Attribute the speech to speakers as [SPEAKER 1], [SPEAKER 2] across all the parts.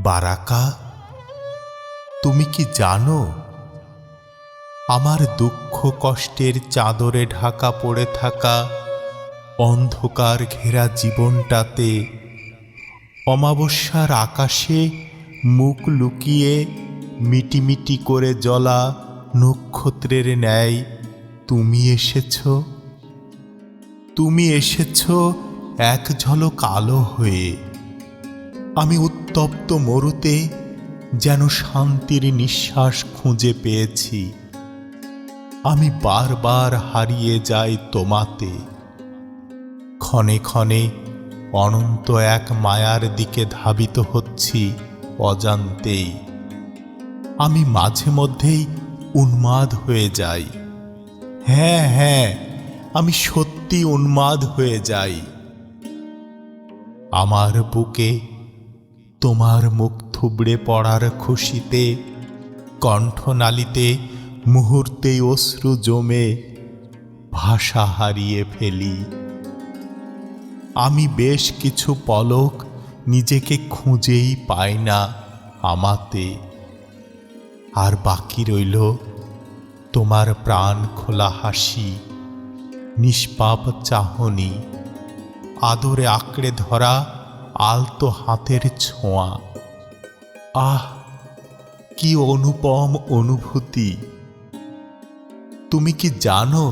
[SPEAKER 1] বারাকা, তুমি কি জানো আমার দুঃখ কষ্টের চাদরে ঢাকা পড়ে থাকা অন্ধকার ঘেরা জীবনটাতে অমাবস্যার আকাশে মুখ লুকিয়ে মিটিমিটি করে জ্বলা নক্ষত্রের ন্যায় তুমি এসেছ। তুমি এসেছ এক ঝলক আলো হয়ে। আমি উত্তপ্ত মরুতে যেন শান্তির নিঃশ্বাস খুঁজে পেয়েছি। আমি বারবার হারিয়ে যাই তোমাতে। ক্ষণে ক্ষণে অনন্ত এক মায়ার দিকে ধাবিত হচ্ছি অজান্তেই। আমি মাঝে মধ্যেই উন্মাদ হয়ে যাই। হ্যাঁ হ্যাঁ, আমি সত্যি উন্মাদ হয়ে যাই। আমার বুকে তোমার মুখ থুবড়ে পড়ার খুশিতে কণ্ঠনালীতে মুহূর্তেই অশ্রু জমে ভাষা হারিয়ে ফেলি। আমি বেশ কিছু পলক নিজেকে খুঁজেই পাই না আমাতে। আর বাকি রইল তোমার প্রাণ খোলা হাসি, নিষ্পাপ চাহনি, আদরে আঁকড়ে ধরা আলতো হাতের ছোঁয়া। আহ, কি অনুপম অনুভূতি! তুমি কি জানো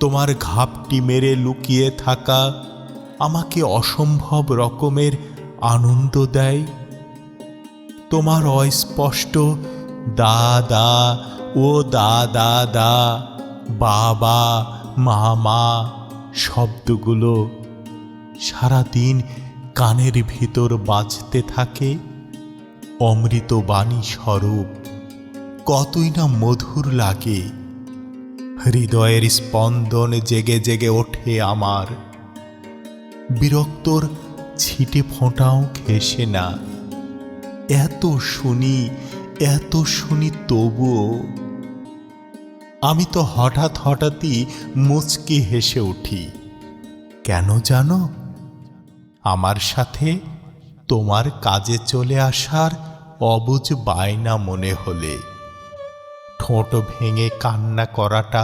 [SPEAKER 1] তোমার ঘাপটি মেরে লুকিয়ে থাকা আমাকে অসম্ভব রকমের আনন্দ দেয়। তোমার অস্পষ্ট দাদা ও দাদা দা, বাবা, মামা শব্দগুলো সারাদিন কানের ভিতর বাজতে থাকে অমৃতবাণী স্বরূপ। কতই না মধুর লাগে। হৃদয়ের স্পন্দন জেগে জেগে ওঠে আমার। বিরক্তর ছিটে ফোঁটাও ঘেঁষে না। এত শুনি তবুও আমি তো হঠাৎই মুচকি হেসে উঠি। কেন জানো? আমার সাথে তোমার কাজে চলে আসার অবুঝ বায়না মনে হলে। ঠোঁট ভেঙে কান্না করাটা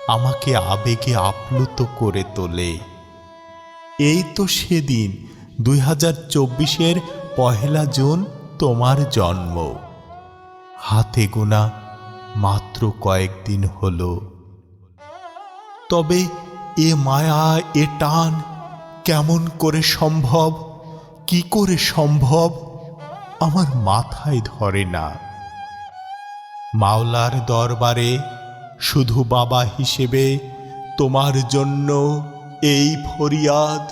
[SPEAKER 1] আমাকে আবেগে আপ্লুত করে তোলে। এই তো সেদিন 2024-এর 1 জুন তোমার জন্ম। হাতে গোনা মাত্র কয়েকদিন হলো। তবে এ মায়া, এ টান কেমন করে সম্ভব, কি করে সম্ভব আমার মাথায় ধরে না। মাওলার দরবারে শুধু বাবা হিসেবে তোমার জন্য এই ফরিয়াদ,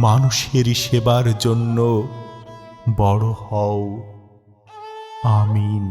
[SPEAKER 1] মানুষের সেবার জন্য বড় হও। আমিন।